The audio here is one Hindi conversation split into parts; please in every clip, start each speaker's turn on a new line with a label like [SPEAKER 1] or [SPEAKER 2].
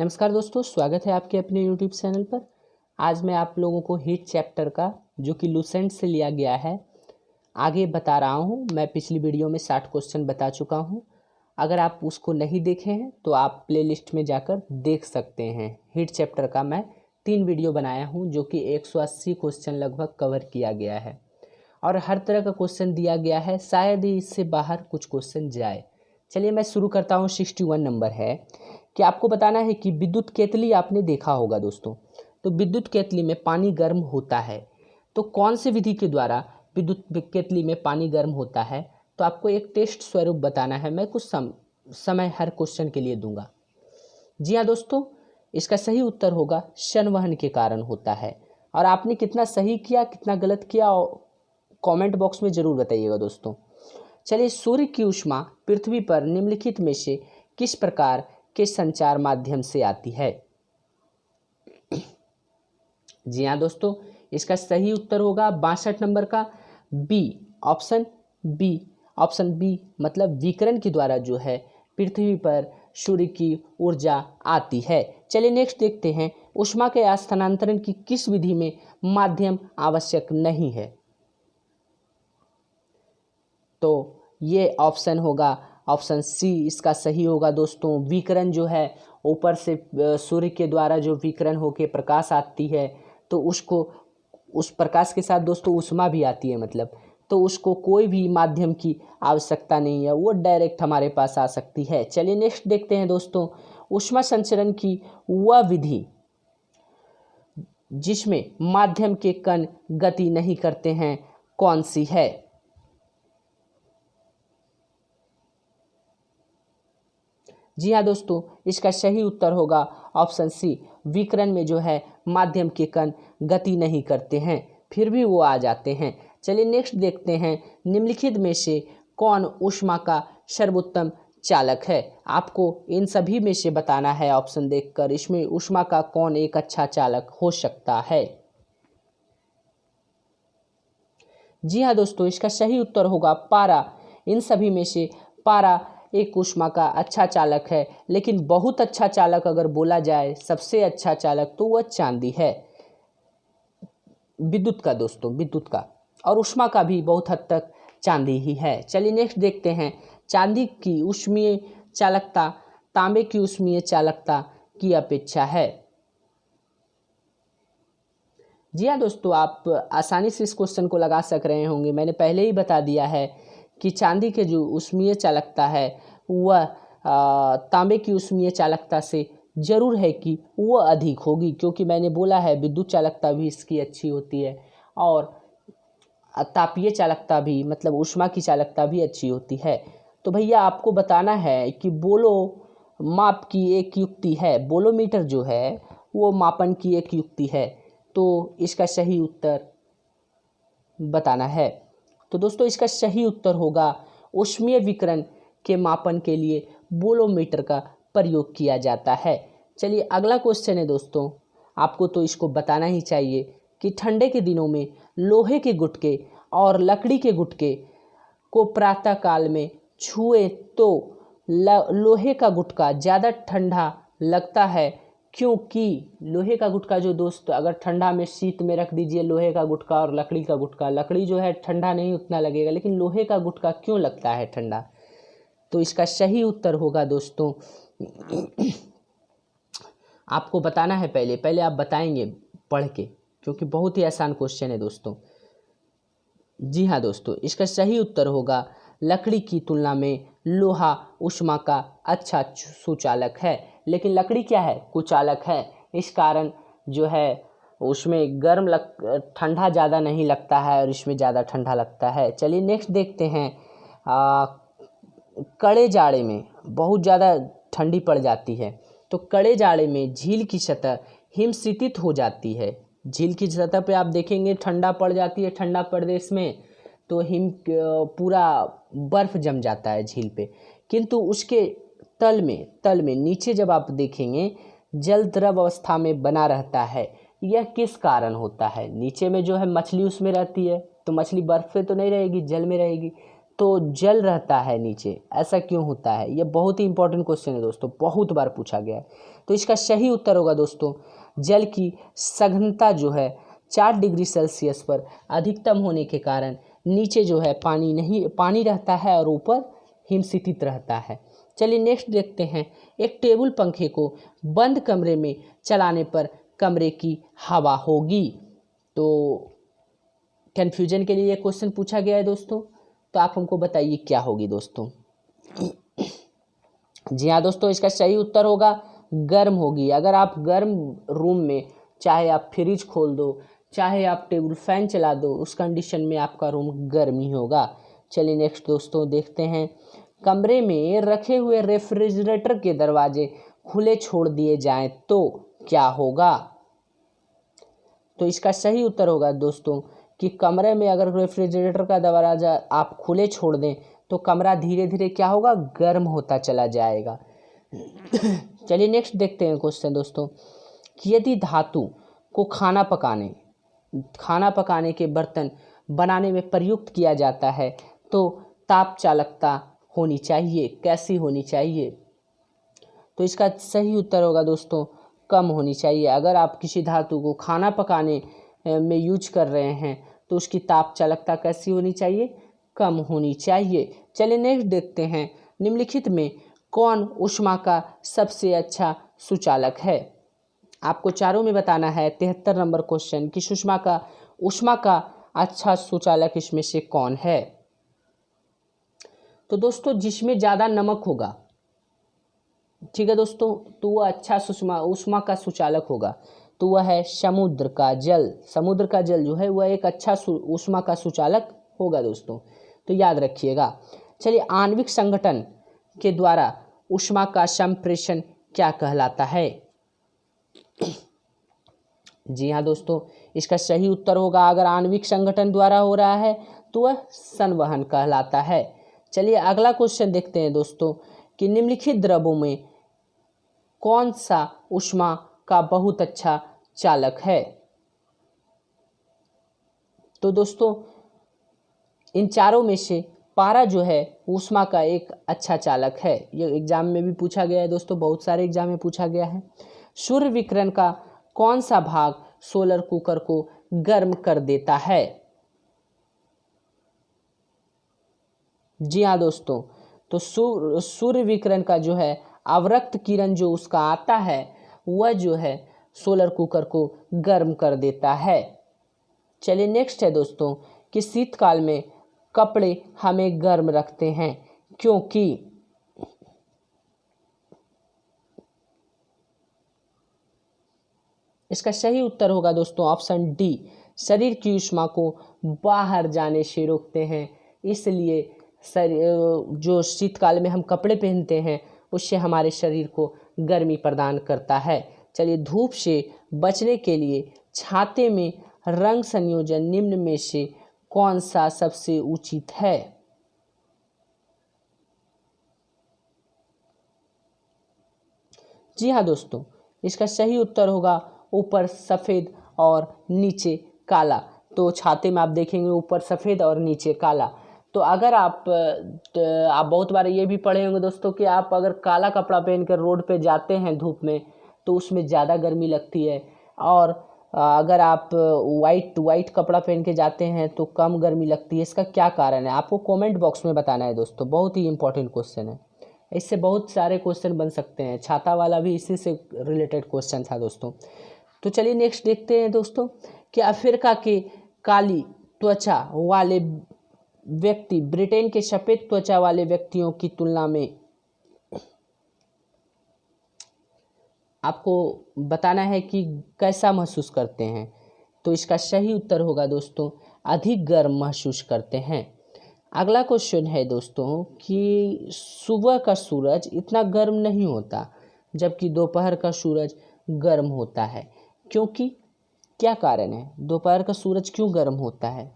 [SPEAKER 1] नमस्कार दोस्तों, स्वागत है आपके अपने YouTube चैनल पर। आज मैं आप लोगों को हीट चैप्टर का जो कि लूसेंट से लिया गया है आगे बता रहा हूं। मैं पिछली वीडियो में 60 क्वेश्चन बता चुका हूं। अगर आप उसको नहीं देखे हैं तो आप प्लेलिस्ट में जाकर देख सकते हैं। हीट चैप्टर का मैं 3 वीडियो बनाया हूं जो कि 180 क्वेश्चन लगभग कवर किया गया है और हर तरह का क्वेश्चन दिया गया है। शायद ही इससे बाहर कुछ क्वेश्चन जाए। चलिए मैं शुरू करता हूँ। 61 नंबर है कि आपको बताना है कि विद्युत केतली आपने देखा होगा दोस्तों। तो विद्युत केतली में पानी गर्म होता है, तो कौन सी विधि के द्वारा विद्युत केतली में पानी गर्म होता है? तो आपको एक टेस्ट स्वरूप बताना है। मैं कुछ समय हर क्वेश्चन के लिए दूंगा। जी हाँ दोस्तों, इसका सही उत्तर होगा संवहन के कारण होता है। और आपने कितना सही किया कितना गलत किया कमेंट बॉक्स में ज़रूर बताइएगा दोस्तों। चलिए, सूर्य की ऊष्मा पृथ्वी पर निम्नलिखित में से किस प्रकार के संचार माध्यम से आती है? जी हाँ दोस्तों, इसका सही उत्तर होगा 62 नंबर का बी, ऑप्शन बी मतलब विकिरण के द्वारा जो है पृथ्वी पर सूर्य की ऊर्जा आती है। चलिए नेक्स्ट देखते हैं, ऊष्मा के स्थानांतरण की किस विधि में माध्यम आवश्यक नहीं है? तो ये ऑप्शन होगा ऑप्शन सी इसका सही होगा दोस्तों। विकिरण जो है ऊपर से सूर्य के द्वारा जो विकिरण होकर प्रकाश आती है, तो उसको उस प्रकाश के साथ दोस्तों ऊष्मा भी आती है, मतलब तो उसको कोई भी माध्यम की आवश्यकता नहीं है, वो डायरेक्ट हमारे पास आ सकती है। चलिए नेक्स्ट देखते हैं दोस्तों, ऊष्मा संचरण की वह विधि जिसमें माध्यम के कण गति नहीं करते हैं कौन सी है? जी हाँ दोस्तों, इसका सही उत्तर होगा ऑप्शन सी। विकिरण में जो है माध्यम के कण गति नहीं करते हैं, फिर भी वो आ जाते हैं। चलिए नेक्स्ट देखते हैं, निम्नलिखित में से कौन ऊष्मा का सर्वोत्तम चालक है? आपको इन सभी में से बताना है ऑप्शन देखकर, इसमें ऊष्मा का कौन एक अच्छा चालक हो सकता है? जी हाँ दोस्तों, इसका सही उत्तर होगा पारा। इन सभी में से पारा एक ऊष्मा का अच्छा चालक है, लेकिन बहुत अच्छा चालक अगर बोला जाए, सबसे अच्छा चालक, तो वह चांदी है, विद्युत का दोस्तों, विद्युत का। और ऊष्मा का भी बहुत हद तक चांदी ही है। चलिए नेक्स्ट देखते हैं, चांदी की ऊष्मीय चालकता तांबे की ऊष्मीय चालकता की अपेक्षा है। जी हाँ दोस्तों, आप आसानी से इस क्वेश्चन को लगा सक रहे होंगे। मैंने पहले ही बता दिया है कि चांदी के जो ऊष्मीय चालकता है वह तांबे की ऊष्मीय चालकता से ज़रूर है कि वह अधिक होगी, क्योंकि मैंने बोला है विद्युत चालकता भी इसकी अच्छी होती है और तापीय चालकता भी, मतलब ऊष्मा की चालकता भी अच्छी होती है। तो भैया आपको बताना है कि बोलो माप की एक युक्ति है, बोलोमीटर जो है वो मापन की एक युक्ति है, तो इसका सही उत्तर बताना है। तो दोस्तों इसका सही उत्तर होगा ऊष्मीय विकिरण के मापन के लिए बोलोमीटर का प्रयोग किया जाता है। चलिए अगला क्वेश्चन है दोस्तों, आपको तो इसको बताना ही चाहिए कि ठंडे के दिनों में लोहे के गुटके और लकड़ी के गुटके को प्रातः काल में छुए तो लोहे का गुटका ज़्यादा ठंडा लगता है, क्योंकि लोहे का गुटका जो दोस्त अगर ठंडा में शीत में रख दीजिए लोहे का गुटका और लकड़ी का गुटका, लकड़ी जो है ठंडा नहीं उतना लगेगा, लेकिन लोहे का गुटका क्यों लगता है ठंडा? तो इसका सही उत्तर होगा दोस्तों, आपको बताना है, पहले आप बताएंगे पढ़ के, क्योंकि बहुत ही आसान क्वेश्चन है दोस्तों। जी हाँ दोस्तों, इसका सही उत्तर होगा लकड़ी की तुलना में लोहा ऊष्मा का अच्छा सुचालक है, लेकिन लकड़ी क्या है, कुचालक है। इस कारण जो है उसमें ठंडा ज़्यादा नहीं लगता है और इसमें ज़्यादा ठंडा लगता है। चलिए नेक्स्ट देखते हैं, कड़े जाड़े में बहुत ज़्यादा ठंडी पड़ जाती है, तो कड़े जाड़े में झील की सतह हिमशीतित हो जाती है। झील की सतह पे आप देखेंगे ठंडा पड़ जाती है, ठंडा प्रदेश में तो पूरा बर्फ़ जम जाता है झील पे, किंतु उसके तल में नीचे जब आप देखेंगे जल द्रव अवस्था में बना रहता है। यह किस कारण होता है? नीचे में जो है मछली उसमें रहती है, तो मछली बर्फ़ पे तो नहीं रहेगी, जल में रहेगी, तो जल रहता है नीचे, ऐसा क्यों होता है? ये बहुत ही इंपॉर्टेंट क्वेश्चन है दोस्तों, बहुत बार पूछा गया है। तो इसका सही उत्तर होगा दोस्तों, जल की सघनता जो है 4 डिग्री सेल्सियस पर अधिकतम होने के कारण नीचे जो है पानी रहता है और ऊपर हिमस्थित रहता है। चलिए नेक्स्ट देखते हैं, एक टेबल पंखे को बंद कमरे में चलाने पर कमरे की हवा होगी। तो कन्फ्यूजन के लिए ये क्वेश्चन पूछा गया है दोस्तों, तो आप हमको बताइए क्या होगी दोस्तों। जी हाँ दोस्तों, इसका सही उत्तर होगा गर्म होगी। अगर आप गर्म रूम में, चाहे आप फ्रिज खोल दो, चाहे आप टेबल फैन चला दो, उस कंडीशन में आपका रूम गर्म ही होगा। चलिए नेक्स्ट दोस्तों देखते हैं, कमरे में रखे हुए रेफ्रिजरेटर के दरवाजे खुले छोड़ दिए जाएं तो क्या होगा? तो इसका सही उत्तर होगा दोस्तों कि कमरे में अगर रेफ्रिजरेटर का दरवाज़ा आप खुले छोड़ दें तो कमरा धीरे धीरे क्या होगा, गर्म होता चला जाएगा। चलिए नेक्स्ट देखते हैं क्वेश्चन दोस्तों, कि यदि धातु को खाना पकाने के बर्तन बनाने में प्रयुक्त किया जाता है तो ताप चालकता होनी चाहिए, कैसी होनी चाहिए? तो इसका सही उत्तर होगा दोस्तों कम होनी चाहिए। अगर आप किसी धातु को खाना पकाने में यूज कर रहे हैं तो उसकी ताप चालकता कैसी होनी चाहिए, कम होनी चाहिए। चलिए नेक्स्ट देखते हैं, निम्नलिखित में कौन ऊष्मा का सबसे अच्छा सुचालक है? आपको चारों में बताना है 73 नंबर क्वेश्चन कि ऊष्मा का अच्छा सुचालक इसमें से कौन है? तो दोस्तों जिसमें ज़्यादा नमक होगा, ठीक है दोस्तों, तो वह अच्छा ऊष्मा का सुचालक होगा, तो वह है समुद्र का जल। समुद्र का जल जो है वह एक अच्छा ऊष्मा का सुचालक होगा दोस्तों, तो याद रखिएगा। चलिए, आणविक संगठन के द्वारा ऊष्मा का संप्रेषण क्या कहलाता है? जी हाँ दोस्तों, इसका सही उत्तर होगा, अगर आणविक संगठन द्वारा हो रहा है तो वह संवहन कहलाता है। चलिए अगला क्वेश्चन देखते हैं दोस्तों, कि निम्नलिखित द्रवों में कौन सा ऊष्मा का बहुत अच्छा चालक है? तो दोस्तों इन चारों में से पारा जो है ऊष्मा का एक अच्छा चालक है। ये एग्जाम में भी पूछा गया है दोस्तों, बहुत सारे एग्जाम में पूछा गया है। सूर्य विकिरण का कौन सा भाग सोलर कुकर को गर्म कर देता है? जी हाँ दोस्तों, तो सूर्य विकिरण का जो है अवरक्त किरण जो उसका आता है वह जो है सोलर कुकर को गर्म कर देता है। चलिए नेक्स्ट है दोस्तों, कि शीतकाल में कपड़े हमें गर्म रखते हैं क्योंकि? इसका सही उत्तर होगा दोस्तों ऑप्शन डी, शरीर की ऊष्मा को बाहर जाने से रोकते हैं, इसलिए जो शीतकाल में हम कपड़े पहनते हैं उससे हमारे शरीर को गर्मी प्रदान करता है। चलिए, धूप से बचने के लिए छाते में रंग संयोजन निम्न में से कौन सा सबसे उचित है? जी हाँ दोस्तों, इसका सही उत्तर होगा ऊपर सफ़ेद और नीचे काला। तो छाते में आप देखेंगे ऊपर सफ़ेद और नीचे काला। तो अगर आप बहुत बार ये भी पढ़े होंगे दोस्तों कि आप अगर काला कपड़ा पहन कर रोड पे जाते हैं धूप में तो उसमें ज़्यादा गर्मी लगती है, और अगर आप वाइट कपड़ा पहन के जाते हैं तो कम गर्मी लगती है। इसका क्या कारण है आपको कमेंट बॉक्स में बताना है दोस्तों, बहुत ही इंपॉर्टेंट क्वेश्चन है। इससे बहुत सारे क्वेश्चन बन सकते हैं, छाता वाला भी इसी से रिलेटेड क्वेश्चन था दोस्तों। तो चलिए नेक्स्ट देखते हैं दोस्तों, कि अफ्रीका के काली त्वचा वाले व्यक्ति ब्रिटेन के सफ़ेद त्वचा वाले व्यक्तियों की तुलना में, आपको बताना है कि कैसा महसूस करते हैं। तो इसका सही उत्तर होगा दोस्तों अधिक गर्म महसूस करते हैं। अगला क्वेश्चन है दोस्तों, कि सुबह का सूरज इतना गर्म नहीं होता जबकि दोपहर का सूरज गर्म होता है, क्योंकि क्या कारण है? दोपहर का सूरज क्यों गर्म होता है?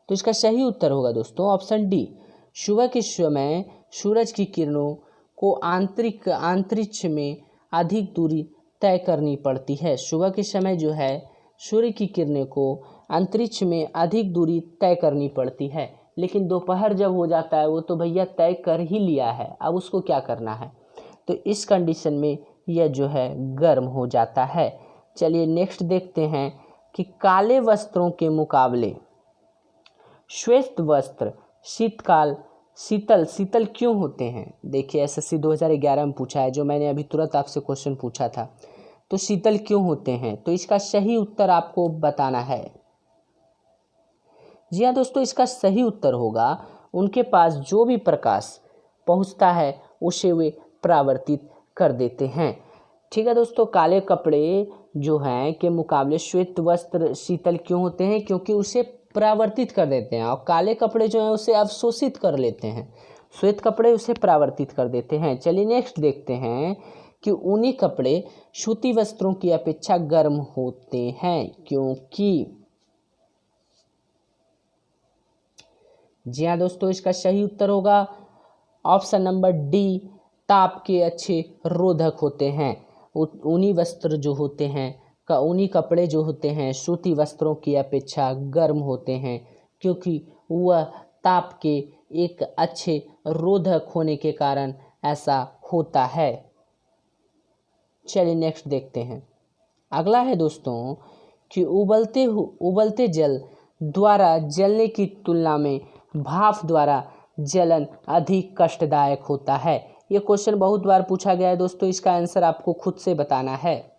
[SPEAKER 1] तो इसका सही उत्तर होगा दोस्तों ऑप्शन डी, सुबह के समय सूरज की किरणों को अंतरिक्ष में अधिक दूरी तय करनी पड़ती है। सुबह के समय जो है सूर्य की किरणें को अंतरिक्ष में अधिक दूरी तय करनी पड़ती है, लेकिन दोपहर जब हो जाता है वो तो भैया तय कर ही लिया है, अब उसको क्या करना है। तो इस कंडीशन में यह जो है गर्म हो जाता है। चलिए नेक्स्ट देखते हैं कि काले वस्त्रों के मुकाबले श्वेत वस्त्र शीतकाल शीतल क्यों होते हैं। देखिए एसएससी 2011 में पूछा है, जो मैंने अभी तुरंत आपसे क्वेश्चन पूछा था। तो शीतल क्यों होते हैं, तो इसका सही उत्तर आपको बताना है। जी हाँ दोस्तों, इसका सही उत्तर होगा उनके पास जो भी प्रकाश पहुंचता है उसे वे परावर्तित कर देते हैं। ठीक है दोस्तों, काले कपड़े जो हैं के मुकाबले श्वेत वस्त्र शीतल क्यों होते हैं, क्योंकि उसे परावर्तित कर देते हैं, और काले कपड़े जो हैं उसे अवशोषित कर लेते हैं, श्वेत कपड़े उसे परावर्तित कर देते हैं। चलिए नेक्स्ट देखते हैं कि ऊनी कपड़े सूती वस्त्रों की अपेक्षा गर्म होते हैं, क्योंकि। जी हाँ दोस्तों, इसका सही उत्तर होगा ऑप्शन नंबर डी, ताप के अच्छे रोधक होते हैं। ऊनी वस्त्र जो होते हैं ऊनी कपड़े जो होते हैं सूती वस्त्रों की अपेक्षा गर्म होते हैं, क्योंकि वह ताप के एक अच्छे रोधक होने के कारण ऐसा होता है। चलिए नेक्स्ट देखते हैं। अगला है दोस्तों कि उबलते जल द्वारा जलने की तुलना में भाप द्वारा जलन अधिक कष्टदायक होता है। ये क्वेश्चन बहुत बार पूछा गया है दोस्तों, इसका आंसर आपको खुद से बताना है।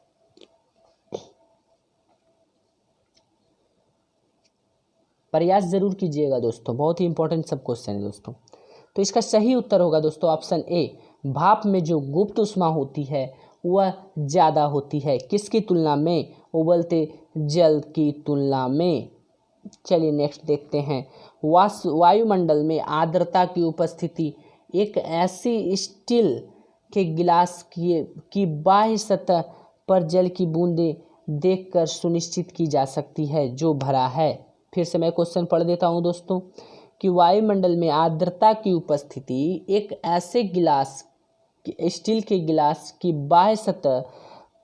[SPEAKER 1] प्रयास जरूर कीजिएगा दोस्तों, बहुत ही इंपॉर्टेंट सब क्वेश्चन है दोस्तों। तो इसका सही उत्तर होगा दोस्तों ऑप्शन ए, भाप में जो गुप्त ऊष्मा होती है वह ज़्यादा होती है, किसकी तुलना में, उबलते जल की तुलना में। चलिए नेक्स्ट देखते हैं। वायुमंडल में आर्द्रता की उपस्थिति एक ऐसी स्टील के गिलास की बाह्य सतह पर जल की बूंदें देखकर सुनिश्चित की जा सकती है जो भरा है। फिर से मैं क्वेश्चन पढ़ देता हूं दोस्तों कि वायुमंडल में आर्द्रता की उपस्थिति एक ऐसे स्टील के गिलास की बाह्य सतह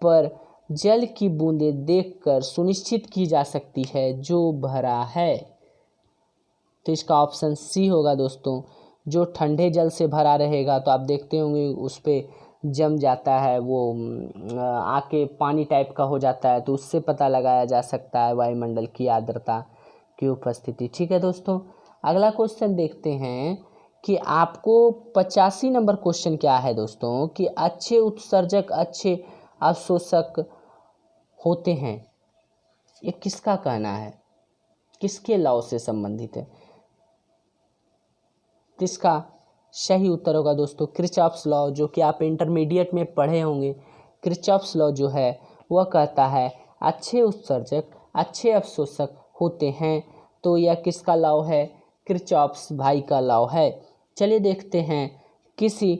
[SPEAKER 1] पर जल की बूंदें देखकर सुनिश्चित की जा सकती है जो भरा है। तो इसका ऑप्शन सी होगा दोस्तों। जो ठंडे जल से भरा रहेगा तो आप देखते होंगे उस पर जम जाता है, वो आके पानी टाइप का हो जाता है, तो उससे पता लगाया जा सकता है वायुमंडल की आर्द्रता की उपस्थिति। ठीक है दोस्तों, अगला क्वेश्चन देखते हैं कि आपको 85 नंबर क्वेश्चन क्या है दोस्तों कि अच्छे उत्सर्जक अच्छे अवशोषक होते हैं। ये किसका कहना है, किसके लॉ से संबंधित है। इसका सही उत्तर होगा दोस्तों किरचॉफ्स लॉ, जो कि आप इंटरमीडिएट में पढ़े होंगे। किरचॉफ्स लॉ जो है वह कहता है अच्छे उत्सर्जक अच्छे अवशोषक होते हैं। तो यह किसका लॉ है, किरचॉफ्स भाई का लॉ है। चलिए देखते हैं किसी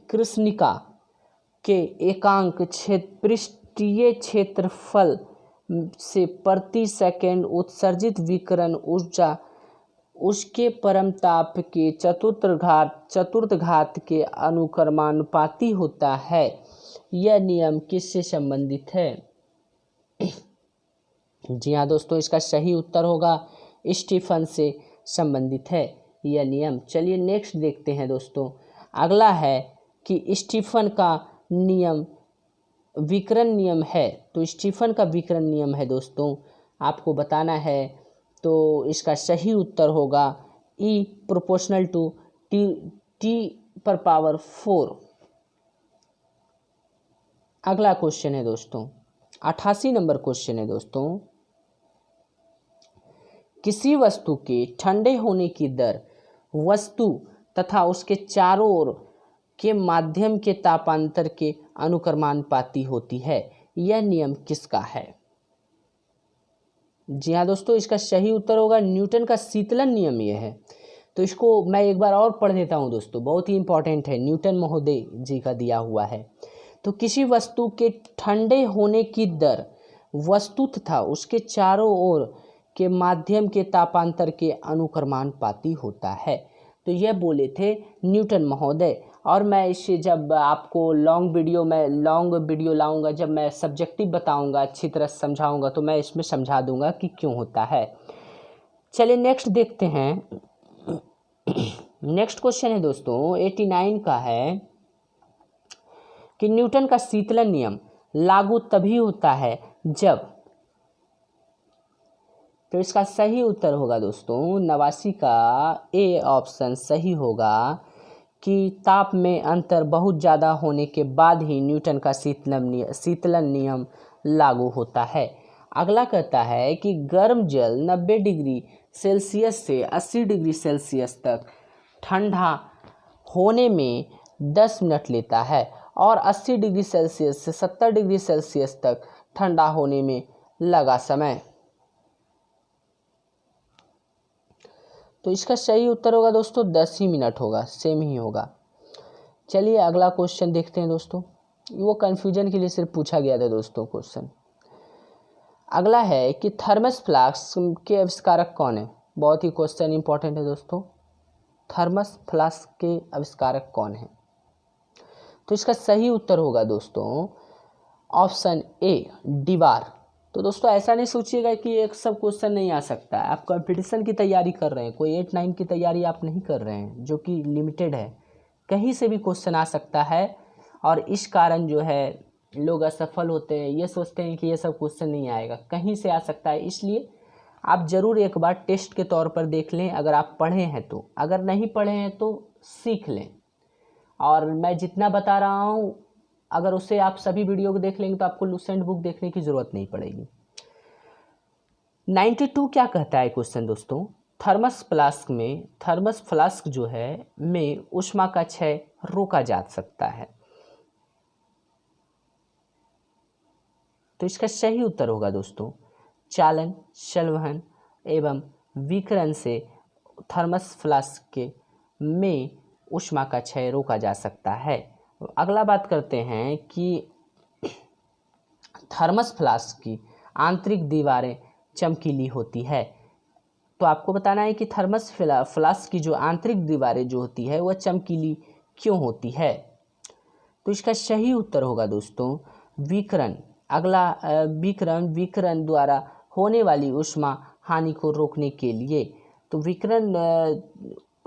[SPEAKER 1] कृष्णिका के एकांक पृष्ठीय क्षेत्रफल से प्रति सेकंड उत्सर्जित विकिरण ऊर्जा उसके परमताप के चतुर्थ घात के अनुक्रमानुपाती होता है। यह नियम किससे संबंधित है। जी हाँ दोस्तों, इसका सही उत्तर होगा स्टीफन से संबंधित है यह नियम। चलिए नेक्स्ट देखते हैं दोस्तों। अगला है कि स्टीफन का नियम विकिरण नियम है। तो स्टीफन का विकिरण नियम है दोस्तों, आपको बताना है। तो इसका सही उत्तर होगा E प्रोपोर्शनल टू T⁴। अगला क्वेश्चन है दोस्तों 88 नंबर क्वेश्चन है दोस्तों। किसी वस्तु के ठंडे होने की दर वस्तु तथा उसके चारों ओर के माध्यम के तापांतर के अनुक्रमानुपाती होती है। यह नियम किसका है। जी हाँ दोस्तों, इसका सही उत्तर होगा न्यूटन का शीतलन नियम ये है। तो इसको मैं एक बार और पढ़ देता हूँ दोस्तों, बहुत ही इंपॉर्टेंट है, न्यूटन महोदय जी का दिया हुआ है। तो किसी वस्तु के ठंडे होने की दर वस्तु तथा उसके चारों ओर के माध्यम के तापांतर के अनुक्रमानुपाती होता है। तो यह बोले थे न्यूटन महोदय। और मैं इसे जब आपको लॉन्ग वीडियो लाऊंगा, जब मैं सब्जेक्टिव बताऊंगा, अच्छी तरह समझाऊंगा, तो मैं इसमें समझा दूंगा कि क्यों होता है। चलिए नेक्स्ट देखते हैं। नेक्स्ट क्वेश्चन है दोस्तों 89 का है कि न्यूटन का शीतलन नियम लागू तभी होता है जब, तो इसका सही उत्तर होगा दोस्तों 89 का ए ऑप्शन सही होगा कि ताप में अंतर बहुत ज़्यादा होने के बाद ही न्यूटन का शीतलन नियम लागू होता है। अगला कहता है कि गर्म जल 90 डिग्री सेल्सियस से 80 डिग्री सेल्सियस तक ठंडा होने में 10 मिनट लेता है और 80 डिग्री सेल्सियस से 70 डिग्री सेल्सियस तक ठंडा होने में लगा समय। तो इसका सही उत्तर होगा दोस्तों 10 ही मिनट होगा, सेम ही होगा। चलिए अगला क्वेश्चन देखते हैं दोस्तों, वो कन्फ्यूजन के लिए सिर्फ पूछा गया था दोस्तों क्वेश्चन। अगला है कि थर्मस फ्लास्क के आविष्कारक कौन है। बहुत ही क्वेश्चन इंपॉर्टेंट है दोस्तों, थर्मस फ्लास्क के आविष्कारक कौन है। तो इसका सही उत्तर होगा दोस्तों ऑप्शन ए डीवार। तो दोस्तों ऐसा नहीं सोचिएगा कि एक सब क्वेश्चन नहीं आ सकता है। आप कंपटीशन की तैयारी कर रहे हैं, कोई 8-9 की तैयारी आप नहीं कर रहे हैं जो कि लिमिटेड है, कहीं से भी क्वेश्चन आ सकता है। और इस कारण जो है लोग असफल होते हैं, ये सोचते हैं कि ये सब क्वेश्चन नहीं आएगा, कहीं से आ सकता है। इसलिए आप ज़रूर एक बार टेस्ट के तौर पर देख लें, अगर आप पढ़े हैं तो। अगर नहीं पढ़े हैं तो सीख लें। और मैं जितना बता रहा हूँ अगर उससे आप सभी वीडियो को देख लेंगे तो आपको लुसेंट बुक देखने की ज़रूरत नहीं पड़ेगी। 92 क्या कहता है क्वेश्चन दोस्तों, थर्मस फ्लास्क जो है में ऊष्मा का क्षय रोका जा सकता है। तो इसका सही उत्तर होगा दोस्तों चालन, संवहन एवं विकिरण से थर्मस फ्लास्क के में ऊष्मा का क्षय रोका जा सकता है। अगला बात करते हैं कि थर्मस फ्लास्क की आंतरिक दीवारें चमकीली होती है। तो आपको बताना है कि थर्मस फ्लास्क की जो आंतरिक दीवारें जो होती है वह चमकीली क्यों होती है। तो इसका सही उत्तर होगा दोस्तों विकिरण। अगला विकिरण द्वारा होने वाली ऊष्मा हानि को रोकने के लिए। तो विकिरण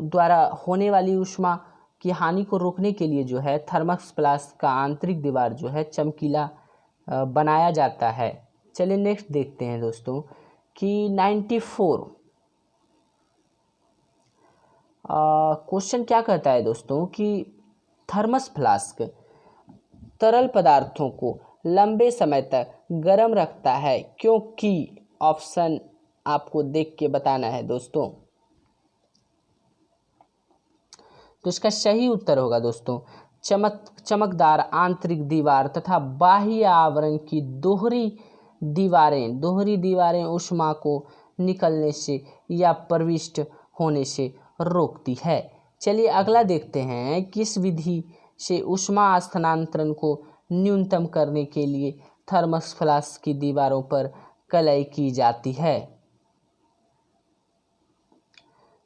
[SPEAKER 1] द्वारा होने वाली ऊष्मा की हानि को रोकने के लिए जो है थर्मस फ्लास्क का आंतरिक दीवार जो है चमकीला बनाया जाता है। चलिए नेक्स्ट देखते हैं दोस्तों कि 94 क्वेश्चन क्या कहता है दोस्तों कि थर्मस फ्लास्क तरल पदार्थों को लंबे समय तक गर्म रखता है क्योंकि, ऑप्शन आपको देख के बताना है दोस्तों। तो इसका सही उत्तर होगा दोस्तों चमकदार आंतरिक दीवार तथा बाह्य आवरण की दोहरी दीवारें ऊष्मा को निकलने से या प्रविष्ट होने से रोकती है। चलिए अगला देखते हैं किस विधि से ऊष्मा स्थानांतरण को न्यूनतम करने के लिए थर्मस फ्लास्क की दीवारों पर कलई की जाती है।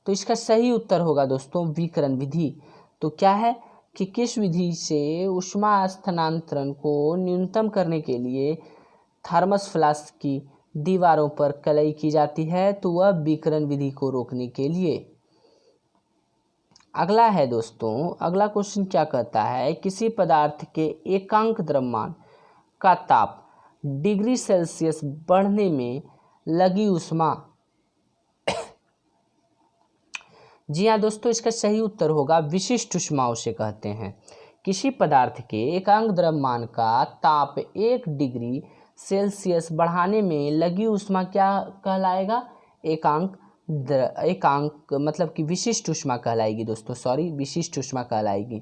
[SPEAKER 1] तो इसका सही उत्तर होगा दोस्तों विकिरण विधि। तो क्या है कि किस विधि से ऊष्मा स्थानांतरण को न्यूनतम करने के लिए थर्मस फ्लास्क की दीवारों पर कलई की जाती है, तो वह विकिरण विधि को रोकने के लिए। अगला है दोस्तों, अगला क्वेश्चन क्या कहता है किसी पदार्थ के एकांक द्रव्यमान का ताप डिग्री सेल्सियस बढ़ने में लगी ऊष्मा। जी हाँ दोस्तों, इसका सही उत्तर होगा विशिष्ट ऊष्मा उसे कहते हैं। किसी पदार्थ के एकांक द्रव्यमान का ताप 1 डिग्री सेल्सियस बढ़ाने में लगी ऊष्मा क्या कहलाएगा, एकांक मतलब कि विशिष्ट ऊष्मा कहलाएगी दोस्तों, सॉरी विशिष्ट ऊष्मा कहलाएगी।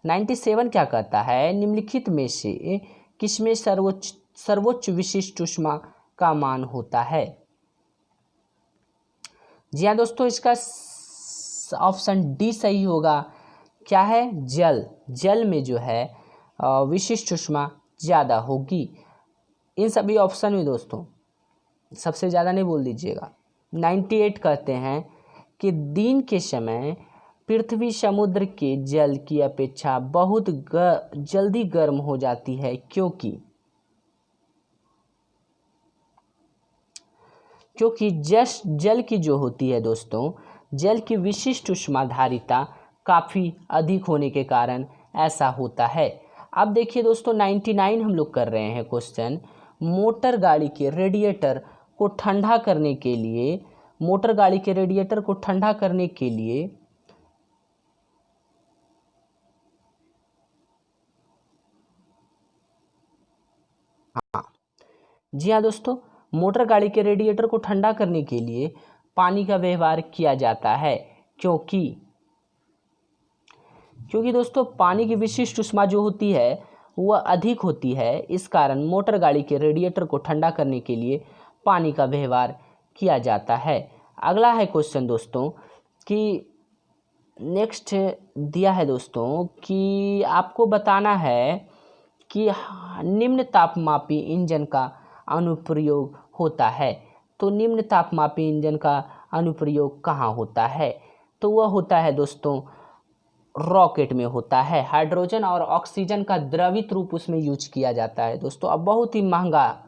[SPEAKER 1] 97 क्या कहता है निम्नलिखित में से किसमें सर्वोच्च विशिष्ट ऊष्मा का मान होता है। जी हाँ दोस्तों, इसका ऑप्शन डी सही होगा। क्या है, जल में जो है विशिष्ट ऊष्मा ज़्यादा होगी। इन सभी ऑप्शन में दोस्तों सबसे ज़्यादा नहीं बोल दीजिएगा। 98 कहते हैं कि दिन के समय पृथ्वी समुद्र के जल की अपेक्षा बहुत जल्दी गर्म हो जाती है क्योंकि। क्योंकि जल की जो होती है दोस्तों, जल की विशिष्ट ऊष्माधारिता काफ़ी अधिक होने के कारण ऐसा होता है। अब देखिए दोस्तों 99 हम लोग कर रहे हैं क्वेश्चन। मोटर गाड़ी के रेडिएटर को ठंडा करने के लिए, मोटर गाड़ी के रेडिएटर को ठंडा करने के लिए जी हाँ दोस्तों, मोटर गाड़ी के रेडिएटर को ठंडा करने के लिए पानी का व्यवहार किया जाता है, क्योंकि दोस्तों पानी की विशिष्ट ऊष्मा जो होती है वह अधिक होती है। इस कारण मोटर गाड़ी के रेडिएटर को ठंडा करने के लिए पानी का व्यवहार किया जाता है। अगला है क्वेश्चन दोस्तों कि नेक्स्ट दिया है दोस्तों कि आपको बताना है कि निम्न तापमापी इंजन का अनुप्रयोग होता है। तो निम्न तापमापी इंजन का अनुप्रयोग कहाँ होता है? तो वह होता है दोस्तों रॉकेट में होता है। हाइड्रोजन और ऑक्सीजन का द्रवित रूप उसमें यूज किया जाता है दोस्तों। अब बहुत ही महंगा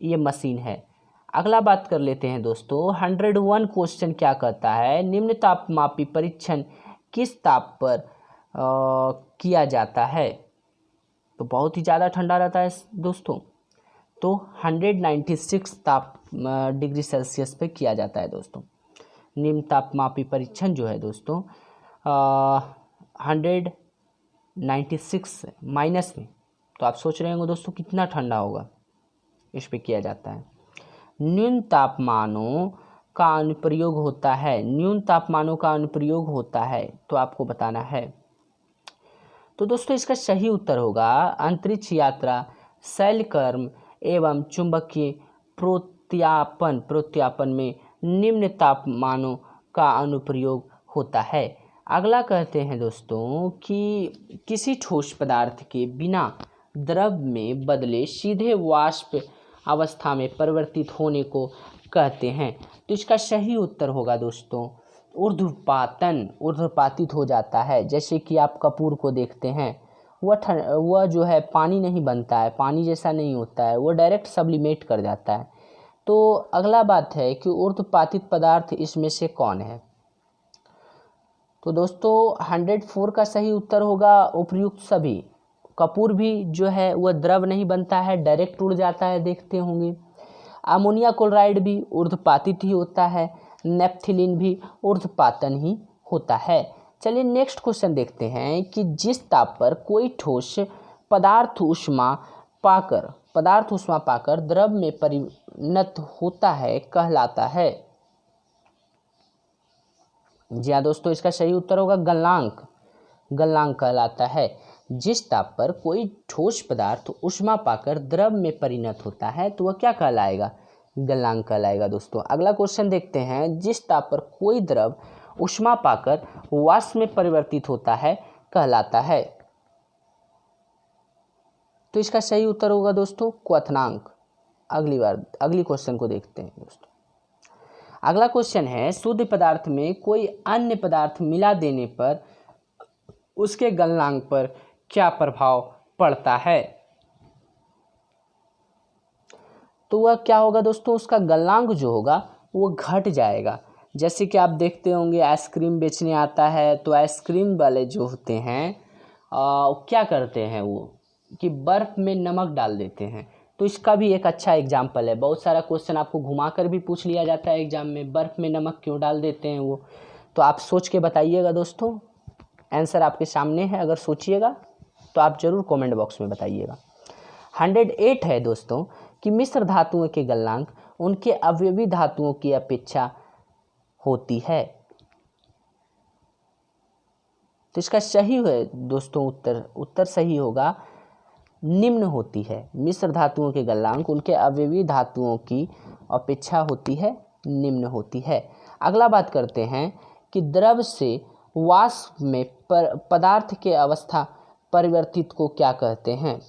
[SPEAKER 1] ये मशीन है। अगला बात कर लेते हैं दोस्तों 101 क्वेश्चन क्या कहता है, निम्न तापमापी परीक्षण किस ताप पर किया जाता है? तो बहुत ही ज़्यादा ठंडा रहता है दोस्तों, तो 196 डिग्री सेल्सियस पे किया जाता है दोस्तों। निम्न तापमापी परीक्षण जो है दोस्तों 196 माइनस में, तो आप सोच रहे होंगे दोस्तों कितना ठंडा होगा, इस पे किया जाता है। न्यून तापमानों का अनुप्रयोग होता है, न्यून तापमानों का अनुप्रयोग होता है, तो आपको बताना है। तो दोस्तों इसका सही उत्तर होगा अंतरिक्ष यात्रा, शैलकर्म एवं चुंबकीय प्रोत्यापन में निम्न तापमानों का अनुप्रयोग होता है। अगला कहते हैं दोस्तों कि किसी ठोस पदार्थ के बिना द्रव में बदले सीधे वाष्प अवस्था में परिवर्तित होने को कहते हैं। तो इसका सही उत्तर होगा दोस्तों ऊर्ध्वपातित हो जाता है। जैसे कि आप कपूर को देखते हैं, वह जो है पानी नहीं बनता है, पानी जैसा नहीं होता है, वो डायरेक्ट सब्लिमेट कर जाता है। तो अगला बात है कि ऊर्ध्वपातित पदार्थ इसमें से कौन है? तो दोस्तों 104 का सही उत्तर होगा उपर्युक्त सभी। कपूर भी जो है वह द्रव नहीं बनता है, डायरेक्ट उड़ जाता है, देखते होंगे। अमोनिया क्लोराइड भी ऊर्ध्वपातित ही होता है, नेप्थिलीन भी ऊर्ध्वपातन ही होता है। चलिए नेक्स्ट क्वेश्चन देखते हैं कि जिस ताप पर कोई ठोस पदार्थ ऊष्मा पाकर द्रव में परिणत होता है कहलाता है। जी हाँ दोस्तों, इसका सही उत्तर होगा गलनांक कहलाता है। जिस ताप पर कोई ठोस पदार्थ ऊष्मा पाकर द्रव में परिणत होता है तो वह क्या कहलाएगा? गलनांक कहलाएगा दोस्तों। अगला क्वेश्चन देखते हैं, जिस ताप पर कोई द्रव ऊष्मा पाकर वाष्प में परिवर्तित होता है कहलाता है। तो इसका सही उत्तर होगा दोस्तों क्वथनांक। अगली क्वेश्चन को देखते हैं दोस्तों। अगला क्वेश्चन है, शुद्ध पदार्थ में कोई अन्य पदार्थ मिला देने पर उसके गलनांक पर क्या प्रभाव पड़ता है? तो वह क्या होगा दोस्तों, उसका गलनांक जो होगा वो घट जाएगा। जैसे कि आप देखते होंगे आइसक्रीम बेचने आता है, तो आइसक्रीम वाले जो होते हैं क्या करते हैं वो कि बर्फ़ में नमक डाल देते हैं। तो इसका भी एक अच्छा एग्जाम्पल है। बहुत सारा क्वेश्चन आपको घुमाकर भी पूछ लिया जाता है एग्जाम में, बर्फ़ में नमक क्यों डाल देते हैं वो। तो आप सोच के बताइएगा दोस्तों, आंसर आपके सामने है, अगर सोचिएगा तो आप ज़रूर कमेंट बॉक्स में बताइएगा। 108 है दोस्तों कि मिश्र धातुओं के गलनांक उनके अवयवी धातुओं की अपेक्षा होती है। तो इसका सही है दोस्तों उत्तर सही होगा निम्न होती है। मिश्र धातुओं के गलनांक उनके अवयवी धातुओं की अपेक्षा होती है, निम्न होती है। अगला बात करते हैं कि द्रव से वाष्प में पदार्थ के अवस्था परिवर्तित को क्या कहते हैं?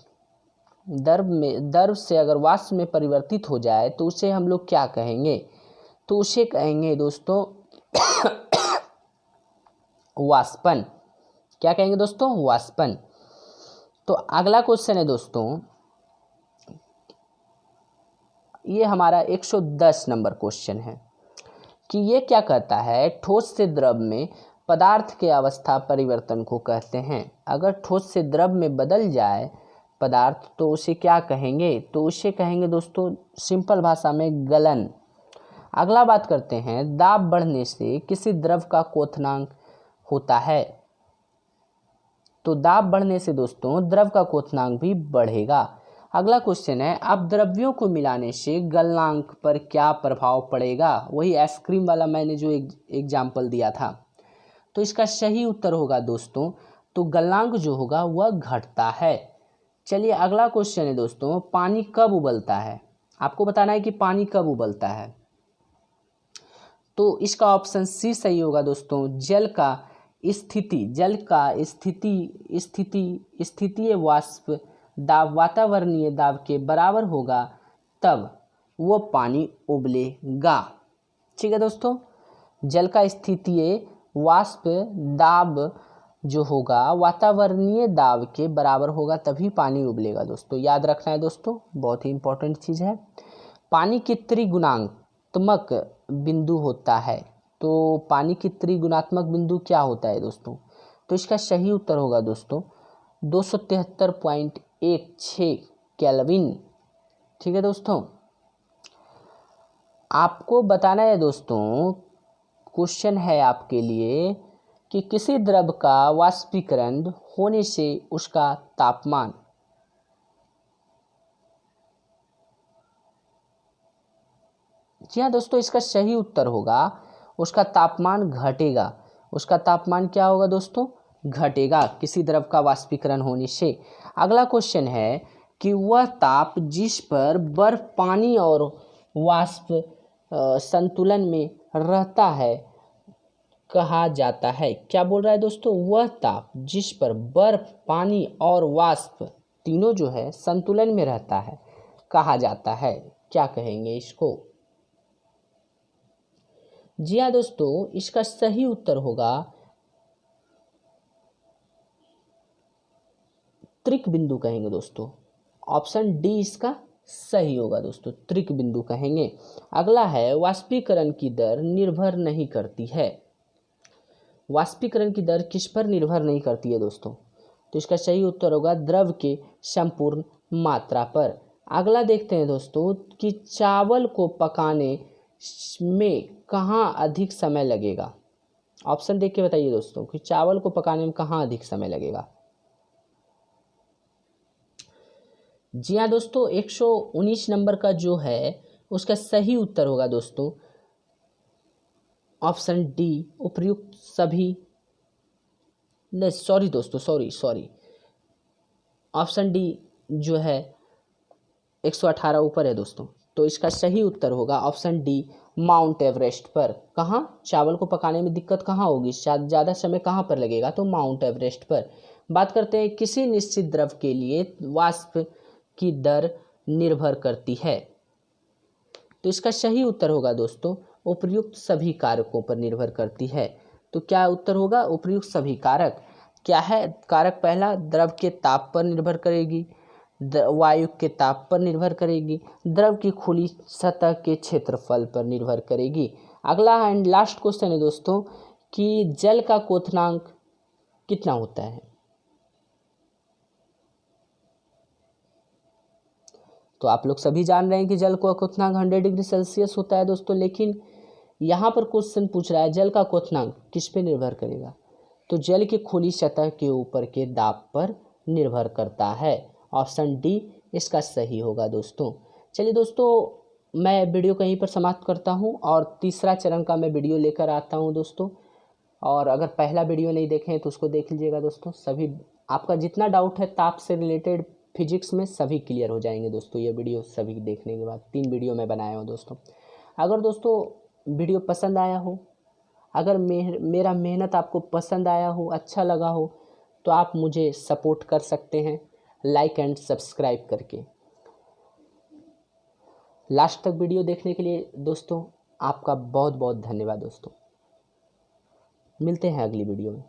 [SPEAKER 1] द्रव से अगर वाष्प में परिवर्तित हो जाए तो उसे हम लोग क्या कहेंगे? तो उसे कहेंगे दोस्तों वाष्पन। क्या कहेंगे दोस्तों? वाष्पन। तो अगला क्वेश्चन है दोस्तों, ये हमारा 110 नंबर क्वेश्चन है कि ये क्या कहता है, ठोस से द्रव में पदार्थ के अवस्था परिवर्तन को कहते हैं। अगर ठोस से द्रव में बदल जाए पदार्थ तो उसे क्या कहेंगे, तो उसे कहेंगे दोस्तों सिंपल भाषा में गलन। अगला बात करते हैं, दाब बढ़ने से किसी द्रव का क्वथनांक होता है। तो दाब बढ़ने से दोस्तों द्रव का क्वथनांक भी बढ़ेगा। अगला क्वेश्चन है, अब द्रव्यों को मिलाने से गलनांक पर क्या प्रभाव पड़ेगा। वही आइसक्रीम वाला मैंने जो एग्जाम्पल दिया था। तो इसका सही उत्तर होगा दोस्तों, तो गलनांक जो होगा वह घटता है। चलिए अगला क्वेश्चन है दोस्तों, पानी कब उबलता है। आपको बताना है कि पानी कब उबलता है। तो इसका ऑप्शन सी सही होगा दोस्तों, जल का स्थितीय वाष्प दाब वातावरणीय दाब के बराबर होगा तब वो पानी उबलेगा। ठीक है दोस्तों, जल का स्थितीय वाष्प दाब जो होगा वातावरणीय दाब के बराबर होगा तभी पानी उबलेगा। दोस्तों याद रखना है दोस्तों, बहुत ही इंपॉर्टेंट चीज़ है। पानी की त्रिगुणात्मक बिंदु होता है। तो पानी की त्रिगुणात्मक बिंदु क्या होता है दोस्तों, तो इसका सही उत्तर होगा दोस्तों 273.16 केल्विन। ठीक है दोस्तों, आपको बताना है दोस्तों, क्वेश्चन है आपके लिए कि किसी द्रव का वाष्पीकरण होने से उसका तापमान, जी हाँ दोस्तों, इसका सही उत्तर होगा उसका तापमान घटेगा। उसका तापमान क्या होगा दोस्तों, घटेगा किसी द्रव का वाष्पीकरण होने से। अगला क्वेश्चन है कि वह ताप जिस पर बर्फ पानी और वाष्प संतुलन में रहता है कहा जाता है। क्या बोल रहा है दोस्तों, वह ताप जिस पर बर्फ पानी और वाष्प तीनों जो है संतुलन में रहता है कहा जाता है, क्या कहेंगे इसको। जी हाँ दोस्तों, इसका सही उत्तर होगा त्रिक बिंदु कहेंगे दोस्तों। ऑप्शन डी इसका सही होगा दोस्तों, त्रिक बिंदु कहेंगे। अगला है, वाष्पीकरण की दर निर्भर नहीं करती है। वाष्पीकरण की दर किस पर निर्भर नहीं करती है दोस्तों, तो इसका सही उत्तर होगा द्रव के संपूर्ण मात्रा पर। अगला देखते हैं दोस्तों कि चावल को पकाने में कहाँ अधिक समय लगेगा। ऑप्शन देख के बताइए दोस्तों कि चावल को पकाने में कहाँ अधिक समय लगेगा। जी हाँ दोस्तों, 119 नंबर का जो है उसका सही उत्तर होगा दोस्तों ऑप्शन डी, उपर्युक्त सभी, नहीं सॉरी दोस्तों, सॉरी ऑप्शन डी जो है 118 ऊपर है दोस्तों। तो इसका सही उत्तर होगा ऑप्शन डी, माउंट एवरेस्ट पर। कहाँ चावल को पकाने में दिक्कत कहाँ होगी, ज़्यादा समय कहाँ पर लगेगा, तो माउंट एवरेस्ट पर। बात करते हैं, किसी निश्चित द्रव के लिए वाष्प की दर निर्भर करती है। तो इसका सही उत्तर होगा दोस्तों उपर्युक्त सभी कारकों पर निर्भर करती है। तो क्या उत्तर होगा, उपर्युक्त सभी कारक। क्या है कारक पहला, द्रव के ताप पर निर्भर करेगी, वायु के ताप पर निर्भर करेगी, द्रव की खुली सतह के क्षेत्रफल पर निर्भर करेगी। अगला एंड लास्ट क्वेश्चन है दोस्तों कि जल का क्वथनांक कितना होता है। तो आप लोग सभी जान रहे हैं कि जल का क्वथनांक 100 डिग्री सेल्सियस होता है दोस्तों, लेकिन यहाँ पर क्वेश्चन पूछ रहा है जल का क्वथनांक किस पे निर्भर करेगा, तो जल की खुली सतह के ऊपर के दाब पर निर्भर करता है। ऑप्शन डी इसका सही होगा दोस्तों। चलिए दोस्तों, मैं वीडियो कहीं पर समाप्त करता हूँ और तीसरा चरण का मैं वीडियो लेकर आता हूँ दोस्तों। और अगर पहला वीडियो नहीं देखें तो उसको देख लीजिएगा दोस्तों। सभी आपका जितना डाउट है ताप से रिलेटेड फिजिक्स में सभी क्लियर हो जाएंगे दोस्तों, ये वीडियो सभी देखने के बाद। 3 वीडियो मैं बनाया हूँ दोस्तों। अगर दोस्तों वीडियो पसंद आया हो, अगर मेरा मेहनत आपको पसंद आया हो, अच्छा लगा हो, तो आप मुझे सपोर्ट कर सकते हैं लाइक एंड सब्सक्राइब करके। लास्ट तक वीडियो देखने के लिए दोस्तों आपका बहुत बहुत धन्यवाद दोस्तों। मिलते हैं अगली वीडियो में।